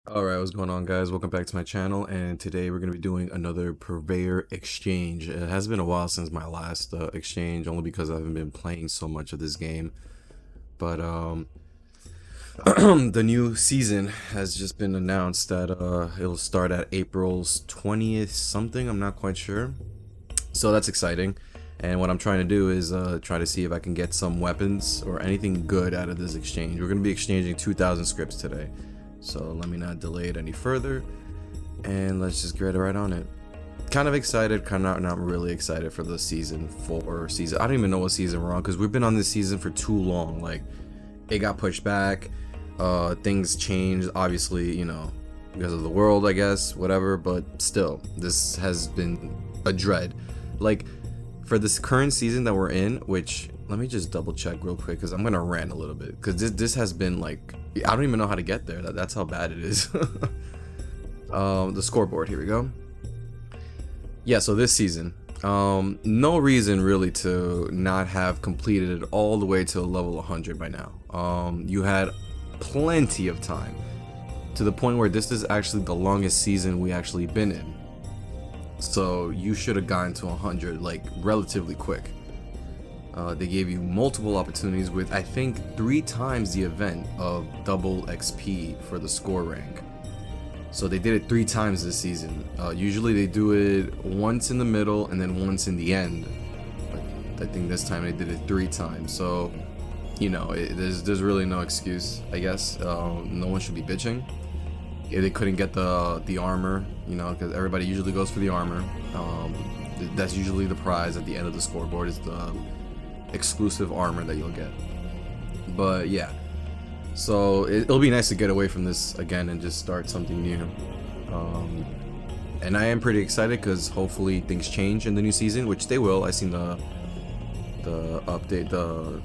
Alright, what's going on, guys? Welcome back to my channel, and today we're going to be doing another purveyor exchange. It has been a while since my last exchange, only because I haven't been playing so much of this game. But the new season has just been announced that it'll start at April's 20th something, I'm not quite sure. So that's exciting. And what I'm trying to do is try to see if I can get some weapons or anything good out of this exchange. We're going to be exchanging 2,000 scripts today. So let me not delay it any further, and let's just get right on it. Kind of excited, kind of not really excited for the season 4 season. I don't even know what season we're on because we've been on this season for too long. Like, it got pushed back, things changed, obviously, you know, because of the world, I guess, whatever. But still, this has been a dread. Like, for this current season that we're in, which let me just double check real quick because I'm gonna rant a little bit because this has been like, I don't even know how to get there. That's how bad it is. The scoreboard, here we go. Yeah, so this season, no reason really to not have completed it all the way to level 100 by now. You had plenty of time, to the point where this is actually the longest season we actually been in. So you should have gotten to 100 like relatively quick. They gave you multiple opportunities with, I think, 3 times the event of double XP for the score rank. So they did it 3 times this season. Usually they do it once in the middle and then once in the end. But I think this time they did it 3 times. So, you know, there's really no excuse, I guess. No one should be bitching. Yeah, they couldn't get the armor, you know, because everybody usually goes for the armor. That's usually the prize at the end of the scoreboard, is the exclusive armor that you'll get. But yeah, so it'll be nice to get away from this again and just start something new. And I am pretty excited because hopefully things change in the new season, which they will. I seen the update, the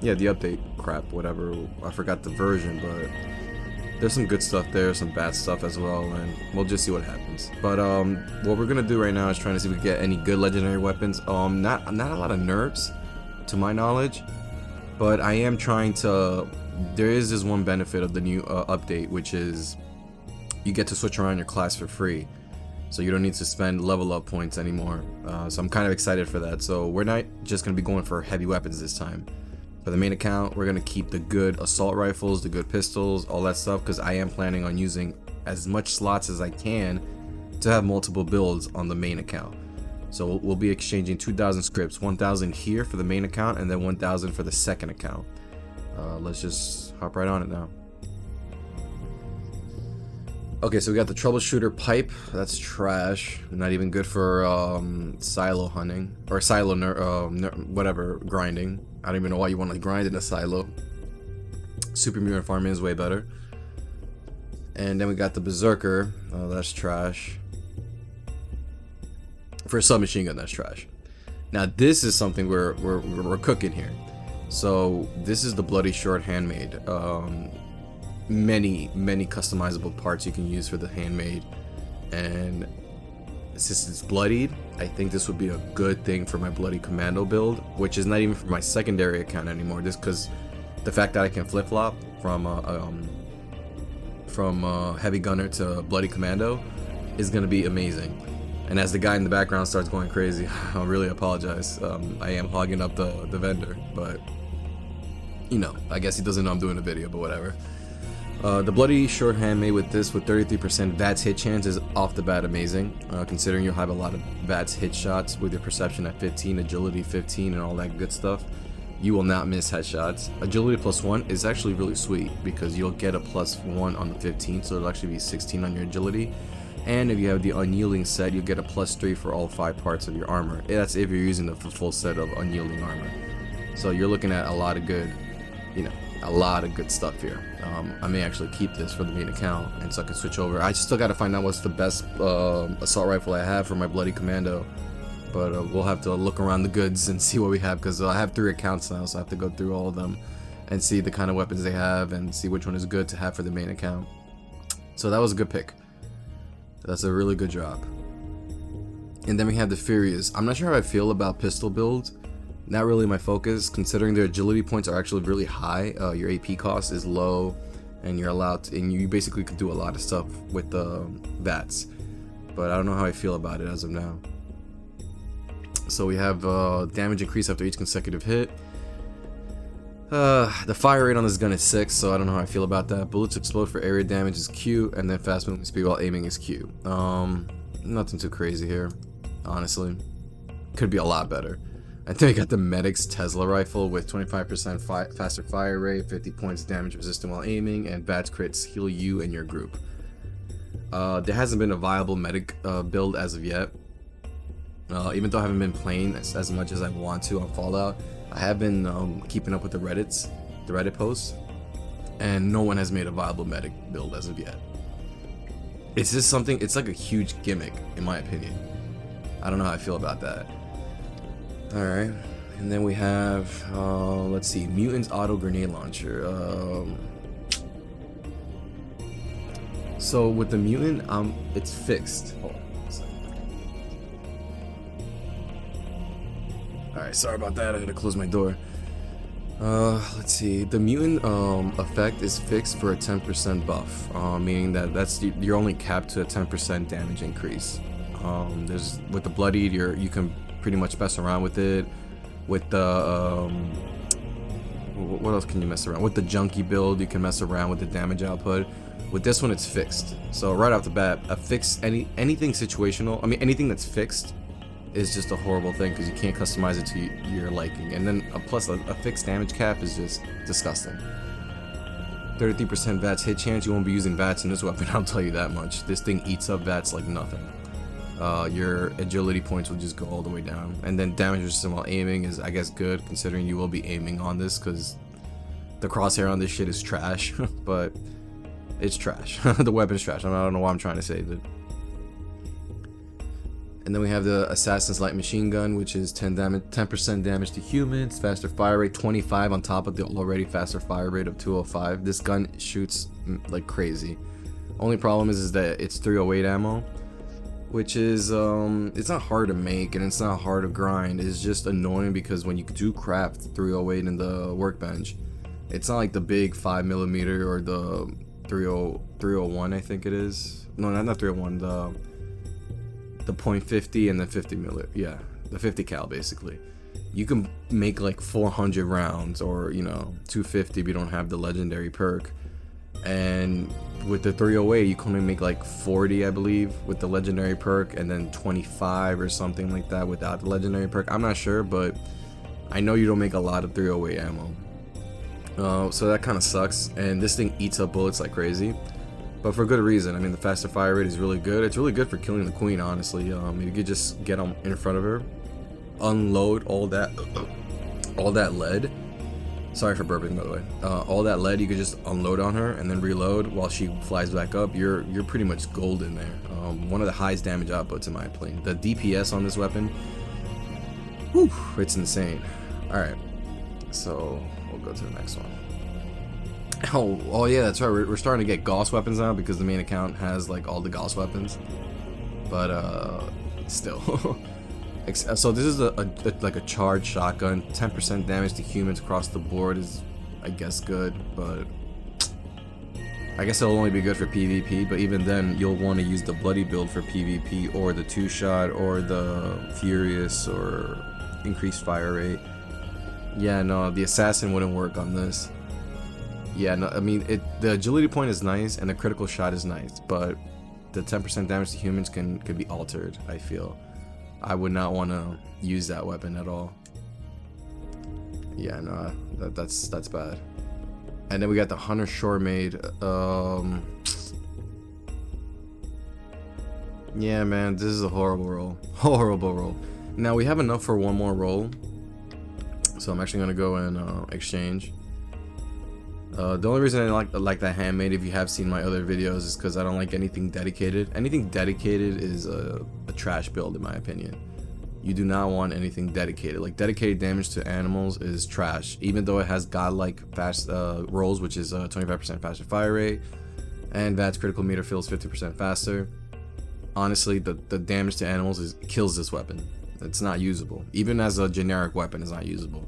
update crap, whatever. I forgot the version, but there's some good stuff there, some bad stuff as well, and we'll just see what happens. But what we're gonna do right now is trying to see if we can get any good legendary weapons. Not a lot of nerfs, to my knowledge, but I am trying to. There is this one benefit of the new update, which is you get to switch around your class for free, so you don't need to spend level up points anymore. So I'm kind of excited for that. So we're not just gonna be going for heavy weapons this time. For the main account, we're gonna keep the good assault rifles, the good pistols, all that stuff, because I am planning on using as much slots as I can to have multiple builds on the main account. So we'll be exchanging 2,000 scripts, 1,000 here for the main account, and then 1,000 for the second account. Let's just hop right on it now. Okay, so we got the troubleshooter pipe. That's trash. Not even good for silo hunting or silo whatever grinding. I don't even know why you want to grind in a silo. Super mutant farming is way better. And then we got the berserker. Oh, that's trash. For a submachine gun, that's trash. Now this is something we're cooking here. So this is the bloody short handmade. Many customizable parts you can use for the handmade, and since it's bloodied, I think this would be a good thing for my bloody commando build, which is not even for my secondary account anymore, just because the fact that I can flip-flop from heavy gunner to bloody commando is going to be amazing. And as the guy in the background starts going crazy, I really apologize. I am hogging up the vendor, but you know, I guess he doesn't know I'm doing a video, but whatever. The bloody short handmade with this, with 33% VATS hit chance, is off the bat amazing, considering you'll have a lot of VATS hit shots with your perception at 15, agility 15, and all that good stuff. You will not miss headshots. Agility +1 is actually really sweet because you'll get a +1 on the 15, so it'll actually be 16 on your agility. And if you have the unyielding set, you'll get a +3 for all 5 parts of your armor. That's if you're using the full set of unyielding armor. So you're looking at a lot of good, you know, a lot of good stuff here. I may actually keep this for the main account, and so I can switch over. I still got to find out what's the best assault rifle I have for my bloody commando. But we'll have to look around the goods and see what we have, because I have 3 accounts now, so I have to go through all of them and see the kind of weapons they have and see which one is good to have for the main account. So that was a good pick. That's a really good job. And then we have the Furious. I'm not sure how I feel about pistol builds. Not really my focus, considering their agility points are actually really high. Your AP cost is low. and you're allowed to, and you basically could do a lot of stuff with the VATS. But I don't know how I feel about it as of now. So we have damage increase after each consecutive hit. The fire rate on this gun is 6, so I don't know how I feel about that. Bullets explode for area damage is Q, and then fast movement speed while aiming is Q. Nothing too crazy here, honestly. Could be a lot better. I think I got the Medic's Tesla rifle with 25% faster fire rate, 50 points damage resistant while aiming, and VATS crits heal you and your group. There hasn't been a viable medic build as of yet. Even though I haven't been playing as much as I want to on Fallout, I have been keeping up with the Reddit posts, and no one has made a viable medic build as of yet. It's just something, it's like a huge gimmick in my opinion. I don't know how I feel about that. Alright, and then we have, let's see, Mutant's Auto Grenade Launcher. So with the Mutant, it's fixed. Hold on a second. Alright, sorry about that, I gotta close my door. Let's see, the Mutant effect is fixed for a 10% buff, meaning that you're only capped to a 10% damage increase. With the Bloodied, you can pretty much mess around with it. With the what else can you mess around with? The Junkie build, you can mess around with the damage output. With this one, it's fixed. So right off the bat, a fixed anything situational. I mean, anything that's fixed is just a horrible thing because you can't customize it to your liking. And then plus a fixed damage cap is just disgusting. 33% VATS hit chance. You won't be using VATS in this weapon. I'll tell you that much. This thing eats up VATS like nothing. Your agility points will just go all the way down, and then damage resistance while aiming is, I guess, good considering you will be aiming on this because the crosshair on this shit is trash. But it's trash. The weapon's trash. I don't know why I'm trying to say that. And then we have the Assassin's Light Machine Gun, which is 10% damage to humans, faster fire rate 25 on top of the already faster fire rate of 205. This gun shoots like crazy. Only problem is that it's 308 ammo, which is it's not hard to make and it's not hard to grind. It's just annoying because when you do craft 308 in the workbench, it's not like the big 5mm or the 301, I think it is. No, not 301, the .50 and the 50mm. Yeah, the 50 cal basically. You can make like 400 rounds or, you know, 250 if you don't have the legendary perk. And with the 308, you can only make like 40, I believe, with the legendary perk, and then 25 or something like that without the legendary perk. I'm not sure, but I know you don't make a lot of 308 ammo. So that kind of sucks, and this thing eats up bullets like crazy, but for good reason. I mean, the faster fire rate is really good. It's really good for killing the queen, honestly. You could just get in front of her, unload all that lead. Sorry for burping, by the way. All that lead you could just unload on her and then reload while she flies back up. You're pretty much golden there. One of the highest damage outputs in my opinion. The DPS on this weapon, whew, it's insane. All right, so we'll go to the next one. Oh yeah, that's right. We're starting to get Gauss weapons now because the main account has like all the Gauss weapons. But still. So this is like a charged shotgun. 10% damage to humans across the board is, I guess, good, but I guess it'll only be good for PvP. But even then, you'll want to use the bloody build for PvP, or the 2-shot, or the furious, or increased fire rate. Yeah, no, the assassin wouldn't work on this. Yeah, no, I mean, the agility point is nice and the critical shot is nice, but the 10% damage to humans can be altered. I feel I would not want to use that weapon at all. Yeah, no, that's bad. And then we got the Hunter Shore Maid. Yeah, man, this is a horrible roll. Horrible roll. Now we have enough for one more roll, so I'm actually gonna go and exchange. The only reason I like that handmade, if you have seen my other videos, is because I don't like anything dedicated. Anything dedicated is a trash build in my opinion. You do not want anything dedicated. Like, dedicated damage to animals is trash, even though it has godlike fast rolls, which is 25% faster fire rate, and VATS critical meter fills 50% faster. Honestly, the damage to animals kills this weapon. It's not usable. Even as a generic weapon, it's not usable.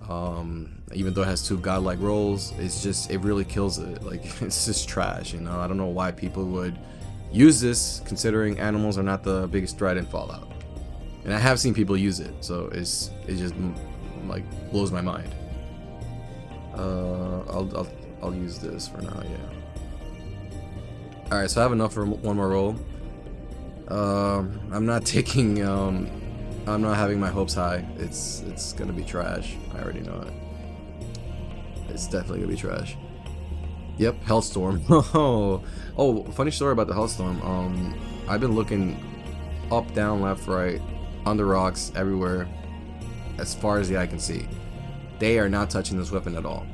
Even though it has 2 godlike rolls, it really kills it. Like, it's just trash, you know. I don't know why people would use this, considering animals are not the biggest threat in Fallout. And I have seen people use it, so it just like blows my mind. I'll use this for now, yeah. All right, so I have enough for one more roll. I'm not taking I'm not having my hopes high. It's gonna be trash. I already know it. It's definitely gonna be trash. Yep, Hellstorm. Oh, funny story about the Hellstorm. I've been looking up, down, left, right, on the rocks, everywhere, as far as the eye can see. They are not touching this weapon at all.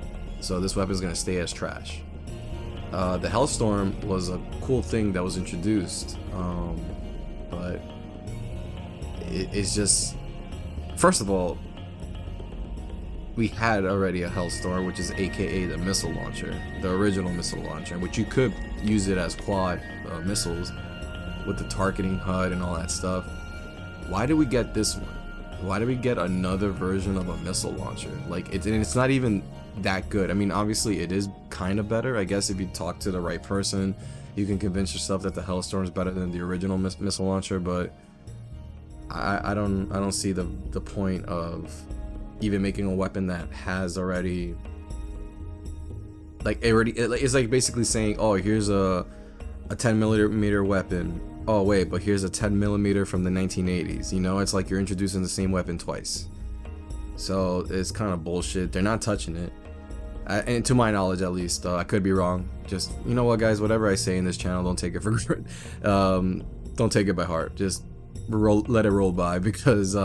So this weapon is gonna stay as trash. The Hellstorm was a cool thing that was introduced, but it's just, first of all, we had already a Hellstorm, which is aka the missile launcher, the original missile launcher, which you could use it as quad missiles with the targeting HUD and all that stuff. Why did we get this one? Why did we get another version of a missile launcher? Like, it's not even that good. I mean, obviously it is kind of better. I guess if you talk to the right person, you can convince yourself that the Hellstorm is better than the original missile launcher, but I don't see the point of even making a weapon that has already, like, it's like basically saying, oh, here's a 10mm weapon. Oh wait, but here's a 10mm from the 1980s. You know, it's like you're introducing the same weapon twice. So it's kind of bullshit. They're not touching it, and to my knowledge, at least. I could be wrong. Just, you know what, guys? Whatever I say in this channel, don't take it for don't take it by heart. Just let it roll by, because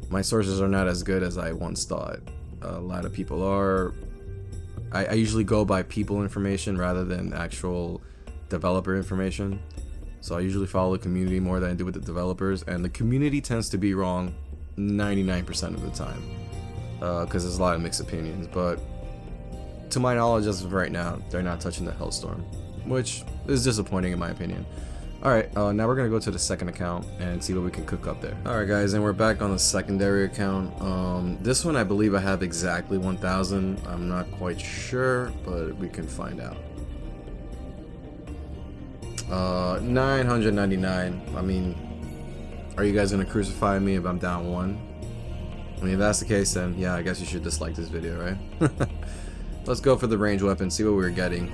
my sources are not as good as I once thought. A lot of people are. I usually go by people information rather than actual developer information. So I usually follow the community more than I do with the developers, and the community tends to be wrong 99% of the time, because there's a lot of mixed opinions. But to my knowledge, as of right now, they're not touching the Hellstorm, which is disappointing in my opinion. Alright, now we're gonna go to the second account and see what we can cook up there. Alright guys, and we're back on the secondary account. This one I believe I have exactly 1,000. I'm not quite sure, but we can find out. 999. I mean, are you guys gonna crucify me if I'm down 1? I mean, if that's the case, then yeah, I guess you should dislike this video, right? Let's go for the range weapon, see what we're getting.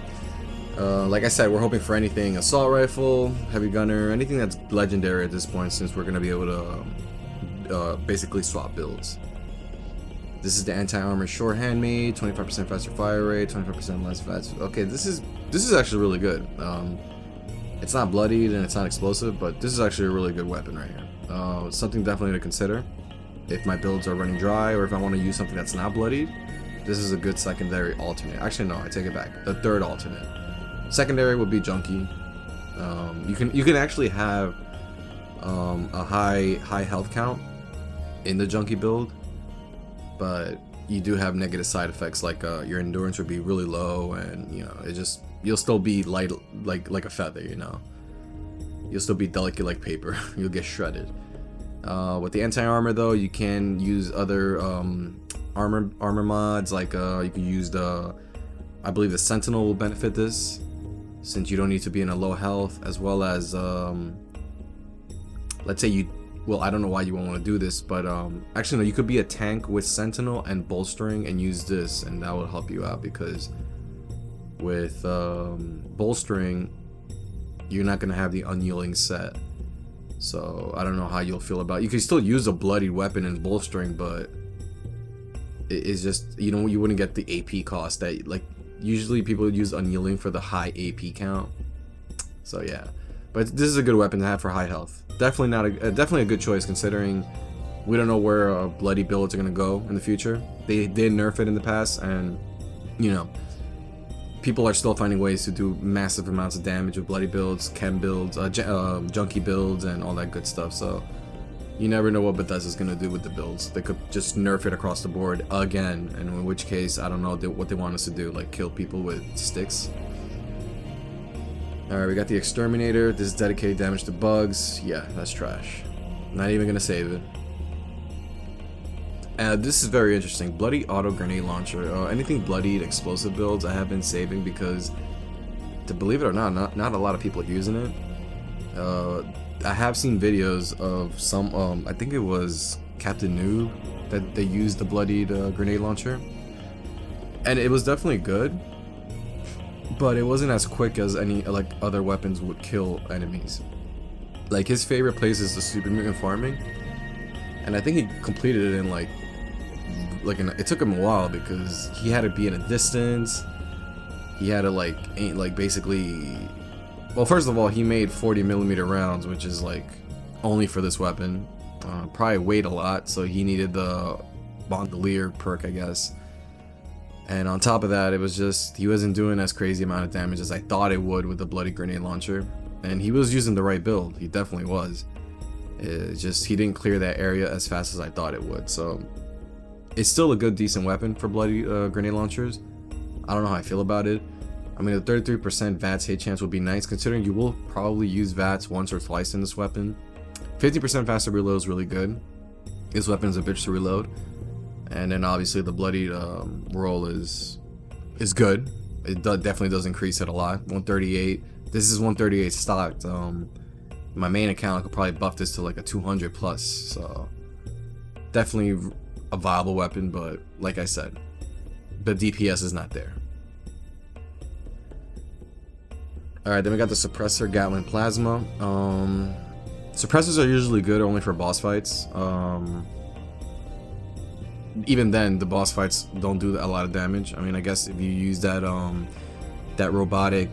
Like I said, we're hoping for anything assault rifle, heavy gunner, anything that's legendary at this point, since we're gonna be able to basically swap builds. This is the anti-armor short handmade, 25% faster fire rate, 25% less fast. Okay, this is actually really good. It's not bloodied and it's not explosive, but this is actually a really good weapon right here. Something definitely to consider if my builds are running dry, or if I want to use something that's not bloodied. This is a good secondary alternate. Actually, no, I take it back. The third alternate. Secondary would be junkie. You can actually have a high health count in the junkie build, but you do have negative side effects, like your endurance would be really low, and you know, you'll still be light like a feather, you know. You'll still be delicate like paper. You'll get shredded. With the anti-armor though, you can use other armor mods, like you can use I believe the Sentinel will benefit this, since you don't need to be in a low health, as well as let's say well, I don't know why you won't want to do this, but actually no, you could be a tank with Sentinel and bolstering and use this, and that will help you out, because with bolstering, you're not going to have the unyielding set. So I don't know how you'll feel about it. You can still use a bloodied weapon in bolstering, but it's just, you know, you wouldn't get the AP cost that, like, usually people use unyielding for the high AP count. So yeah, but this is a good weapon to have for high health. Definitely a good choice, considering we don't know where bloody builds are gonna go in the future. They did nerf it in the past, and you know, people are still finding ways to do massive amounts of damage with bloody builds, chem builds, junkie builds, and all that good stuff. So you never know what Bethesda's gonna do with the builds. They could just nerf it across the board again, and in which case, I don't know what they want us to do, like kill people with sticks. Alright, we got the Exterminator. This is dedicated damage to bugs. Yeah, that's trash. Not even gonna save it. This is very interesting. Bloody auto grenade launcher. Anything bloodied explosive builds I have been saving because, to believe it or not, not a lot of people are using it. I have seen videos of some, I think it was Captain Noob that they used the bloodied grenade launcher, and it was definitely good, but it wasn't as quick as any like other weapons would kill enemies. Like his favorite place is the super mutant farming, and I think he completed it in it took him a while because he had to be in a distance. He had to basically, well, first of all, he made 40mm rounds, which is like only for this weapon. Probably weighed a lot, so he needed the Bandolier perk, I guess. And on top of that, it was just he wasn't doing as crazy amount of damage as I thought it would with the bloody grenade launcher. And he was using the right build. He definitely was. It's just he didn't clear that area as fast as I thought it would. So it's still a good, decent weapon for bloody grenade launchers. I don't know how I feel about it. I mean, the 33% VATS hit chance would be nice, considering you will probably use VATS once or twice in this weapon. 50% faster reload is really good. This weapon is a bitch to reload. And then obviously the bloodied roll is good. It definitely does increase it a lot. 138. This is 138 stocked. My main account I could probably buff this to like a 200 plus. So definitely a viable weapon, but like I said, the DPS is not there. Alright, then we got the suppressor Gatling Plasma. Suppressors are usually good only for boss fights. Even then, the boss fights don't do a lot of damage. I mean, I guess if you use that that robotic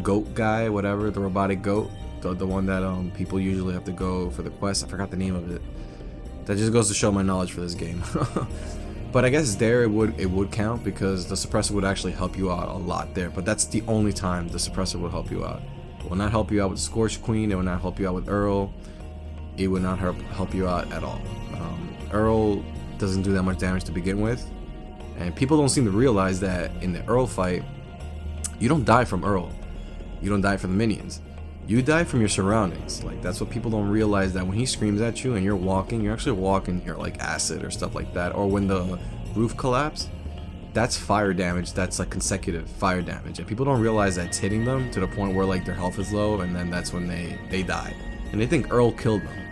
goat guy, whatever, the robotic goat, the one that people usually have to go for the quest. I forgot the name of it. That just goes to show my knowledge for this game. But I guess there it would count because the suppressor would actually help you out a lot there. But that's the only time the suppressor will help you out. It will not help you out with Scorch Queen. It will not help you out with Earl. It would not help you out at all. Earl doesn't do that much damage to begin with, and people don't seem to realize that in the Earl fight, you don't die from Earl. You don't die from the minions. You die from your surroundings. Like, that's what people don't realize, that when he screams at you and you're walking, you're actually walking here like acid or stuff like that. Or when the roof collapsed, that's fire damage. That's like consecutive fire damage, and people don't realize that's hitting them to the point where like their health is low, and then that's when they die, and they think Earl killed them.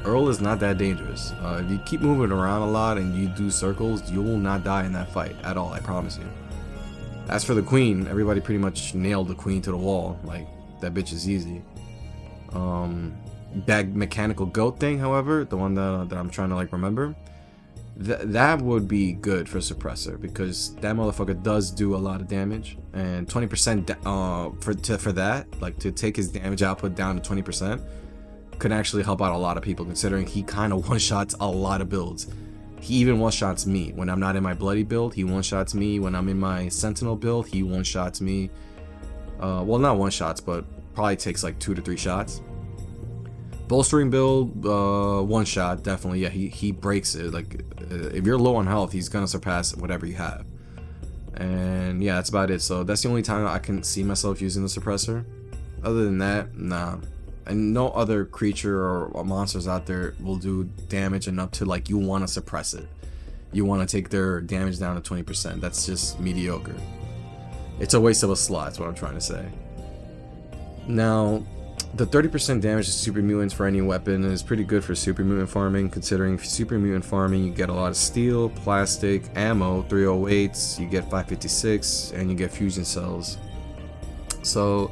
Earl is not that dangerous. If you keep moving around a lot and you do circles, you will not die in that fight at all, I promise you. As for the queen, everybody pretty much nailed the queen to the wall. Like, that bitch is easy. That mechanical goat thing, however, the one that I'm trying to like remember, that would be good for suppressor, because that motherfucker does do a lot of damage, and 20% for that, like to take his damage output down to 20%, could actually help out a lot of people, considering he kind of one-shots a lot of builds. He even one-shots me when I'm not in my bloody build. He one-shots me when I'm in my sentinel build. He one-shots me. Well, not one-shots, but probably takes like 2 to 3 shots. Bolstering build, one shot, definitely. Yeah, he breaks it. Like, if you're low on health, he's gonna surpass whatever you have. And yeah, that's about it. So that's the only time I can see myself using the suppressor. Other than that, nah. And no other creature or monsters out there will do damage enough to like you want to suppress it. You want to take their damage down to 20%. That's just mediocre. It's a waste of a slot, that's what I'm trying to say. Now, the 30% damage to super mutants for any weapon is pretty good for super mutant farming, considering for super mutant farming you get a lot of steel, plastic, ammo, 308s, you get 556, and you get fusion cells. So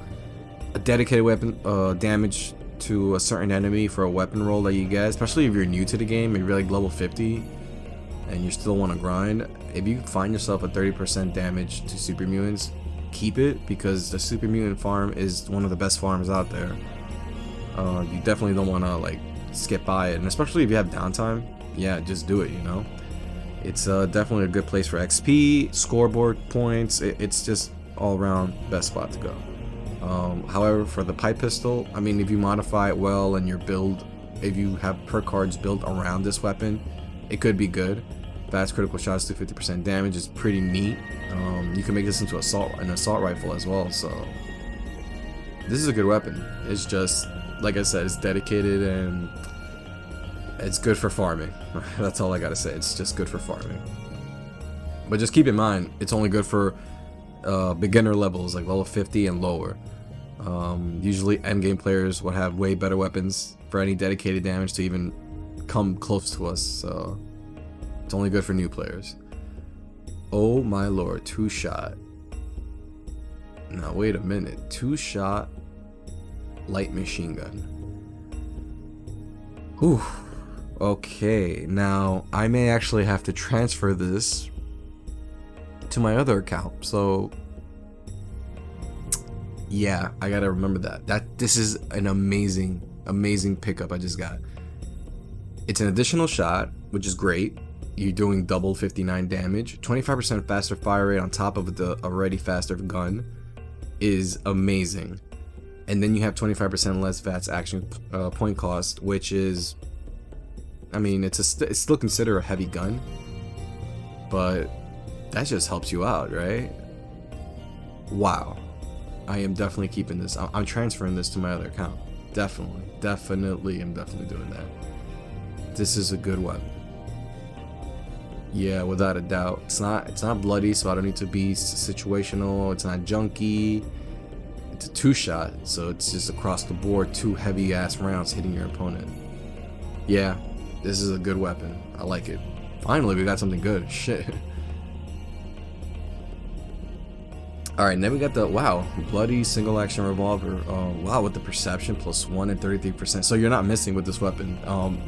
a dedicated weapon damage to a certain enemy for a weapon roll that you get, especially if you're new to the game, if you're like level 50 and you still want to grind, if you find yourself a 30% damage to super mutants, keep it, because the super mutant farm is one of the best farms out there. You definitely don't want to like skip by it, and especially if you have downtime, yeah, just do it, you know. It's definitely a good place for XP, scoreboard points. It's just all around best spot to go. However, for the pipe pistol, I mean, if you modify it well and your build, if you have perk cards built around this weapon, it could be good. Fast critical shots do 50% damage is pretty neat. You can make this into an assault rifle as well, so this is a good weapon. It's just, like I said, it's dedicated, and It's good for farming. That's all I gotta say. It's just good for farming. But just keep in mind, it's only good for beginner levels, like level 50 and lower. Usually endgame players would have way better weapons for any dedicated damage to even come close to us, so it's only good for new players. Oh my lord, 2-shot. Now wait a minute, 2-shot light machine gun. Whew. Okay, now I may actually have to transfer this to my other account, so yeah, I gotta remember that this is an amazing pickup I just got. It's an additional shot, which is great. You're doing double 59 damage, 25% faster fire rate on top of the already faster gun is amazing. And then you have 25% less VATS action point cost, which is, I mean, it's still considered a heavy gun, but that just helps you out, right? Wow. I am definitely keeping this. I'm transferring this to my other account. Definitely, I'm definitely doing that. This is a good weapon. Yeah, without a doubt. It's not bloody, so I don't need to be situational. It's not junky. It's a 2-shot, so it's just across the board 2 heavy ass rounds hitting your opponent. Yeah, this is a good weapon. I like it. Finally, we got something good. Shit. Alright, and then we got the, wow, bloody single action revolver. Wow, with the perception +1 and 33%. So you're not missing with this weapon.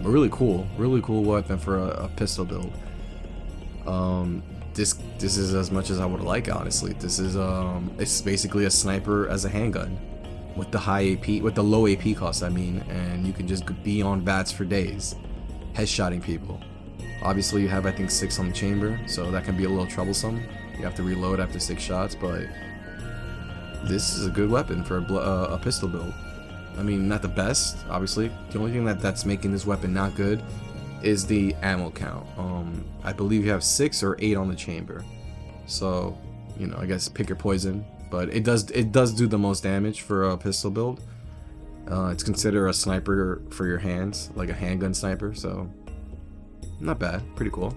Really cool weapon for a pistol build. This is as much as I would like, honestly. This is it's basically a sniper as a handgun with the high AP, with the low AP cost, I mean, and you can just be on bats for days, headshotting people. Obviously, you have, I think, 6 on the chamber, so that can be a little troublesome. You have to reload after 6 shots, but this is a good weapon for a pistol build. I mean, not the best, obviously. The only thing that's making this weapon not good is the ammo count. I believe you have 6 or 8 on the chamber, so you know, I guess pick your poison. But it does do the most damage for a pistol build. It's considered a sniper for your hands, like a handgun sniper, so not bad, pretty cool.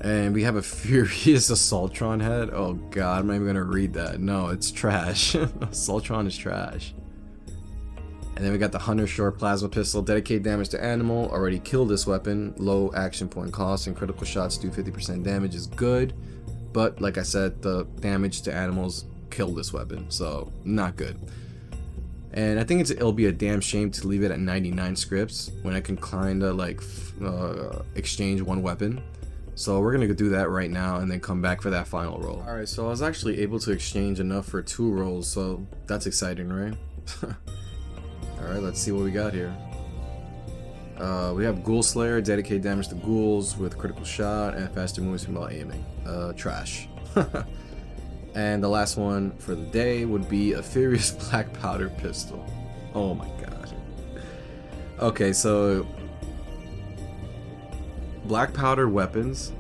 And we have a furious Assaultron head. Oh god, I'm not even gonna read that. No, it's trash. Assaultron is trash. And then we got the Hunter Short Plasma Pistol. Dedicated damage to animal. Already killed this weapon. Low action point cost and critical shots do 50% damage is good. But like I said, the damage to animals killed this weapon. So not good. And I think it'll be a damn shame to leave it at 99 scripts when I can kinda like exchange one weapon. So we're gonna go do that right now and then come back for that final roll. Alright, so I was actually able to exchange enough for 2 rolls, so that's exciting, right? Alright, let's see what we got here. We have Ghoul Slayer, dedicated damage to ghouls with critical shot and faster moves while aiming. Trash. And the last one for the day would be a Furious Black Powder Pistol. Oh my god. Okay, so Black Powder weapons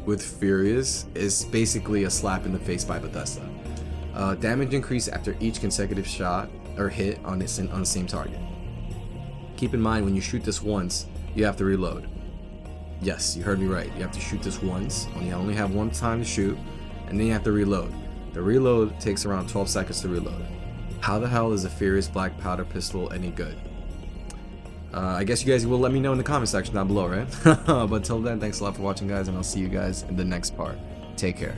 with Furious is basically a slap in the face by Bethesda. Damage increase after each consecutive shot or hit on the same target. Keep in mind, when you shoot this once, you have to reload. Yes, you heard me right. You have to shoot this once. You only have one time to shoot, and then you have to reload. The reload takes around 12 seconds to reload. How the hell is a Furious Black Powder Pistol any good? I guess you guys will let me know in the comment section down below, right? But till then, thanks a lot for watching, guys, and I'll see you guys in the next part. Take care.